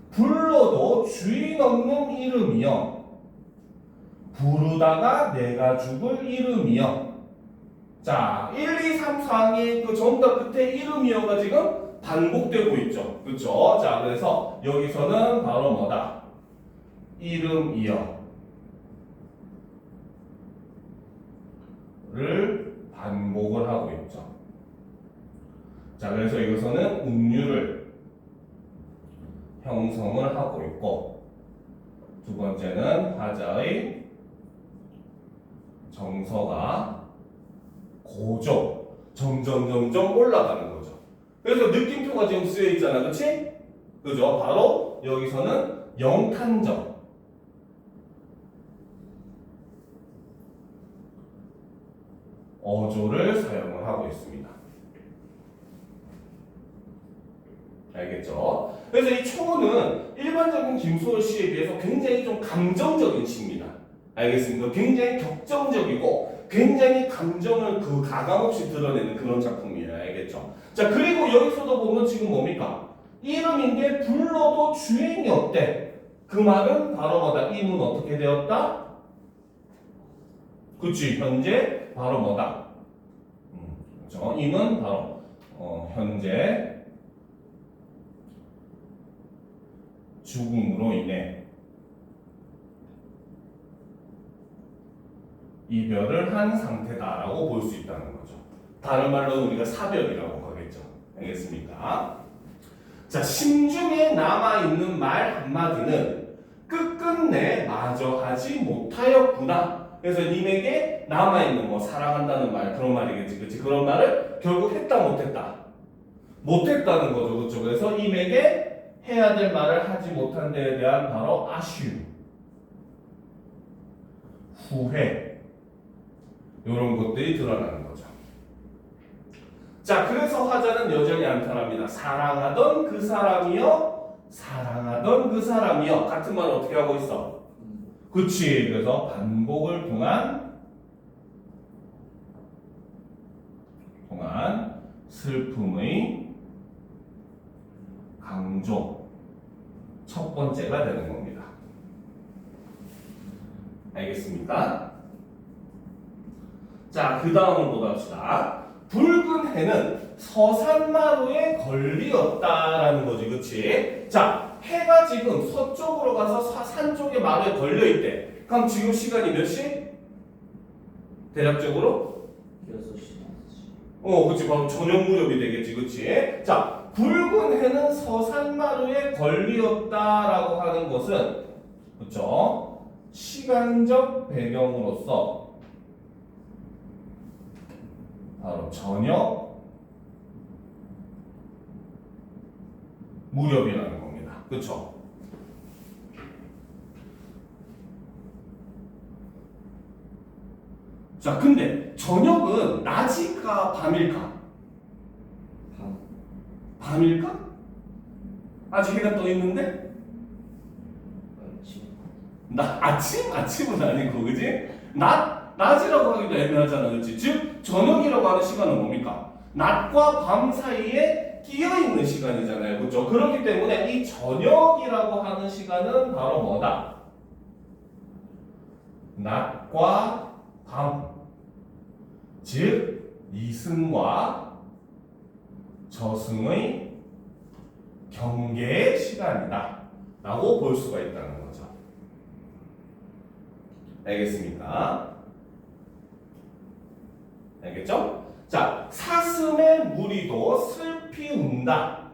불러도 주인 없는 이름이여. 부르다가 내가 죽을 이름이여. 자, 1, 2, 3, 4항이 그 전부 다 끝에 이름이여가 지금 반복되고 있죠. 그쵸? 자, 그래서 여기서는 바로 뭐다? 이름이여 를 반복을 하고 있죠. 자, 그래서 이것은 운율을 형성을 하고 있고, 두 번째는 화자의 정서가 고조 점점 올라가는 거죠. 그래서 느낌표가 지금 쓰여 있잖아, 그렇지? 그죠? 바로 여기서는 영탄정 어조를 사용을 하고 있습니다. 알겠죠? 그래서 이 초는 일반적인 김소월 시에 비해서 굉장히 좀 감정적인 시입니다. 알겠습니까? 굉장히 격정적이고 굉장히 감정을 그 가감없이 드러내는 그런 작품이에요. 알겠죠? 자, 그리고 여기서도 보면 지금 뭡니까? 이름인데 불러도 주행이 없대. 그 말은 바로 뭐다? 이문 어떻게 되었다? 그치, 현재 바로 뭐다? 그렇죠? 이는 바로 현재 죽음으로 인해 이별을 한 상태다라고 볼 수 있다는 거죠. 다른 말로 우리가 사별이라고 하겠죠. 알겠습니까? 자, 심중에 남아있는 말 한마디는 끝끝내 마저 하지 못하였구나. 그래서 님에게 남아있는 뭐 사랑한다는 말 그런 말이겠지, 그치? 그런 말을 결국 했다 못했다. 못했다는 거죠, 그렇죠? 그래서 님에게 해야 될 말을 하지 못한 데에 대한 바로 아쉬움, 후회 이런 것들이 드러나는 거죠. 자, 그래서 화자는 여전히 안타랍니다. 사랑하던 그 사람이여, 사랑하던 그 사람이여. 같은 말을 어떻게 하고 있어? 그치. 그래서 반복을 통한 슬픔의 강조 첫 번째가 되는 겁니다. 알겠습니까? 자, 그 다음을 보답시다. 붉은 해는 서산마루에 걸리었다라는 거지, 그치? 자, 해가 지금 서쪽으로 가서 산 쪽의 마루에 걸려있대. 그럼 지금 시간이 몇 시? 대략적으로? 6시. 그치. 바로 저녁 무렵이 되겠지, 그치? 자, 붉은 해는 서산마루에 걸리었다라고 하는 것은, 그쵸? 시간적 배경으로서 바로 저녁 무렵이라는 겁니다. 그쵸? 자, 근데 저녁은 낮일까 밤일까? 밤일까? 아직 해가 떠 있는데? 아침은 아니고, 그지? 낮이라고 하기도 애매하잖아, 그렇지? 즉 저녁이라고 하는 시간은 뭡니까? 낮과 밤 사이에 끼어 있는 시간이잖아요, 그렇죠? 그렇기 때문에 이 저녁이라고 하는 시간은 바로 뭐다? 낮과 밤, 즉 이승과 저승의 경계의 시간이다라고 볼 수가 있다는 거죠. 알겠습니까? 알겠죠? 자, 사슴의 무리도 슬피 운다.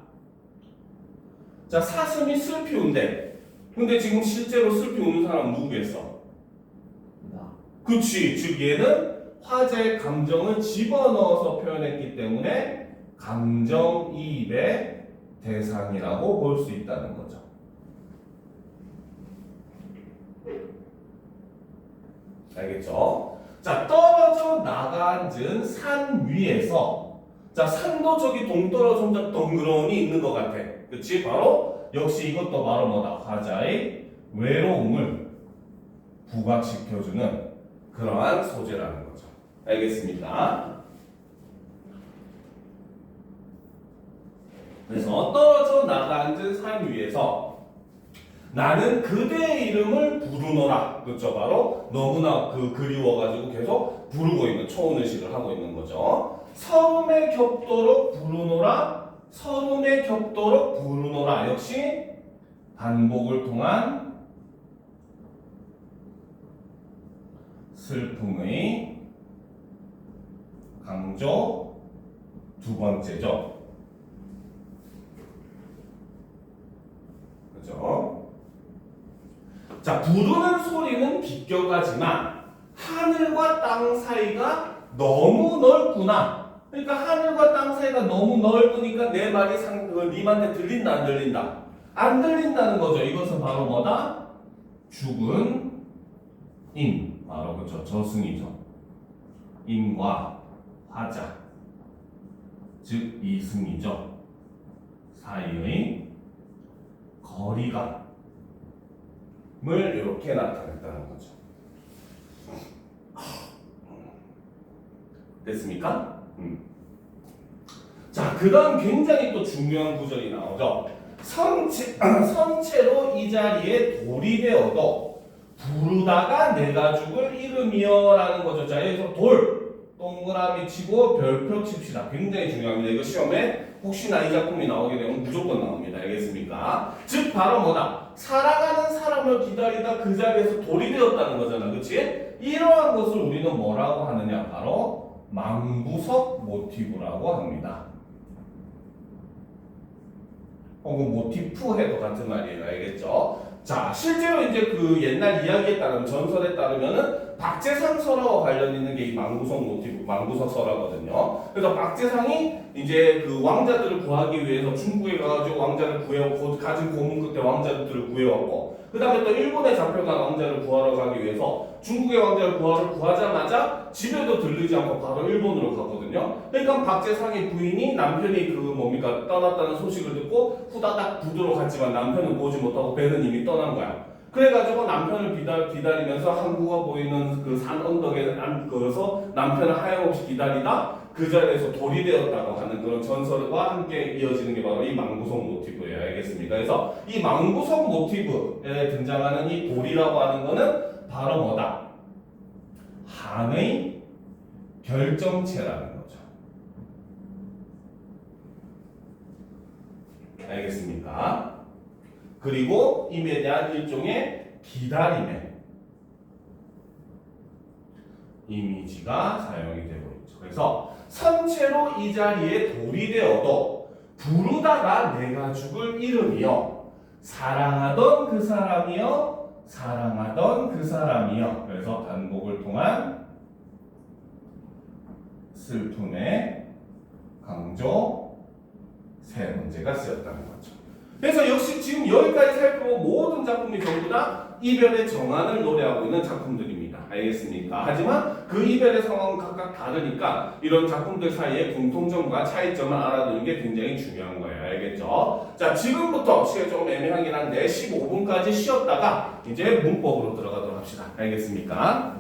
자, 사슴이 슬피 운대. 근데 지금 실제로 슬피 우는 사람은 누구겠어? 나. 그치. 즉 얘는 화제의 감정을 집어넣어서 표현했기 때문에 감정이입의 대상이라고 볼 수 있다는 거죠. 알겠죠? 자, 떨어져 나가앉은 산 위에서, 자, 산도 저기 동떨어져 덩그러니 있는 것 같아. 그치? 바로 역시 이것도 바로 뭐다? 화자의 외로움을 부각시켜주는 그러한 소재라는 거죠. 알겠습니까? 그래서 떨어져 나가앉은 산 위에서 나는 그대의 이름을 부르노라. 그렇죠? 바로 너무나 그리워가지고 계속 부르고 있는 초운의식을 하고 있는 거죠. 서름에 겹도록 부르노라. 서름에 겹도록 부르노라. 역시 반복을 통한 슬픔의 강조 두 번째죠. 그죠? 자, 부르는 소리는 비껴가지만 하늘과 땅 사이가 너무 넓구나. 그러니까 하늘과 땅 사이가 너무 넓으니까 내 말이 님한테 들린다 안 들린다? 안 들린다는 거죠. 이것은 바로 뭐다? 죽은 인. 바로 그렇죠. 저승이죠. 인과 화자. 즉 이승이죠. 사이의 거리감을 이렇게 나타냈다는 거죠. 됐습니까? 자, 그 다음 굉장히 또 중요한 구절이 나오죠. 선체로 이 자리에 돌이 되어도 부르다가 내가 죽을 이름이여 라는 거죠. 자, 여기서 돌, 동그라미 치고 별표 칩시다. 굉장히 중요합니다. 이거 시험에 혹시나 이 작품이 나오게 되면 무조건 나옵니다. 알겠습니까? 즉 바로 뭐다? 살아가는 사람을 기다리다 그 자리에서 돌이 되었다는 거잖아. 그치? 이러한 것을 우리는 뭐라고 하느냐? 바로 망부석 모티브라고 합니다. 혹은 모티프 해도 같은 말이에요. 알겠죠? 자, 실제로 이제 그 옛날 이야기에 따르면, 전설에 따르면은 박재상설하고 관련 있는 게 이 망부석 모티브, 망부석설화거든요. 그래서 박재상이 이제 그 왕자들을 구하기 위해서 중국에 가가지고 왕자를 구해왔고, 가진 고문 끝에 왕자들을 구해왔고, 그 다음에 또 일본에 잡혀간 왕자를 구하러 가기 위해서 중국의 왕자를 구하자마자 집에도 들르지 않고 바로 일본으로 가거든요. 그러니까 박재상의 부인이 남편이 그 뭡니까 떠났다는 소식을 듣고 후다닥 부두로 갔지만 남편은 보지 못하고 배는 이미 떠난 거야. 그래가지고 남편을 기다리면서 항구가 보이는 그 산 언덕에 앉아서 남편을 하염없이 기다리다 그 자리에서 돌이 되었다고 하는 그런 전설과 함께 이어지는 게 바로 이 망부석 모티브예요. 알겠습니까? 그래서 이 망부석 모티브에 등장하는 이 돌이라고 하는 거는 바로 뭐다? 한의 결정체라는 거죠. 알겠습니까? 그리고 임에 대한 일종의 기다림의 이미지가 사용이 되고 있죠. 그래서 선체로 이 자리에 돌이 되어도 부르다가 내가 죽을 이름이여 사랑하던 그 사람이여 사랑하던 그 사람이여. 그래서 반복을 통한 슬픔의 강조 세 번째가 쓰였다는 거죠. 그래서 역시 지금 여기까지 살펴본 모든 작품이 전부 다 이별의 정안을 노래하고 있는 작품들입니다. 알겠습니까? 하지만 그 이별의 상황은 각각 다르니까 이런 작품들 사이의 공통점과 차이점을 알아두는 게 굉장히 중요한 거예요. 알겠죠? 자, 지금부터 시간이 조금 애매하긴 한데 15분까지 쉬었다가 이제 문법으로 들어가도록 합시다. 알겠습니까?